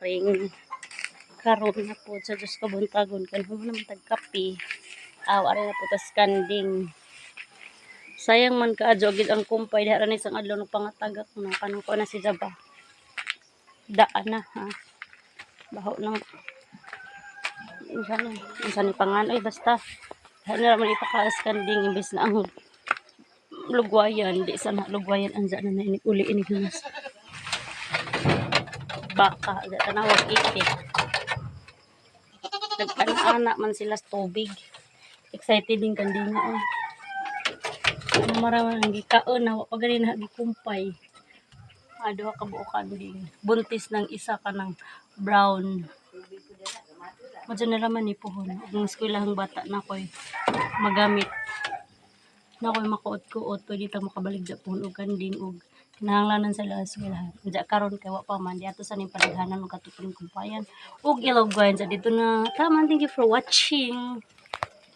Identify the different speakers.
Speaker 1: ring karon na po sa Diyos kabuntagon kan human naman tagkapi awa rin na po tas kanding sayang man kaadyo gid ang kumpay diha rin isang adlaw ng pangatagak na kanang ko na si Jaba daan na ha baho nang unsa ni panganoy basta ano naman ipakaas kanding imbes na ang lugwayan di sa lugwayan anza na ini uli ini hunas baka ada tanawag iti nagpana-ana man sila sa tubig excited din kandinga maraman ang gikaon na wa pa gani na gikumpay duha ka buokan din buntis ng isa ka ng brown madyo na raman ni puhon ang eskwelahang bata na ko'y magamit na ko'y makuot-kuot pwede ta makabaligya puhon og kanding og kinahanglanan sa eskwelahan diya karon kay wa pa man di ato sa ning palighanan og katupuling kumpayan og ilogwan sa dito na tama. Thank you for watching.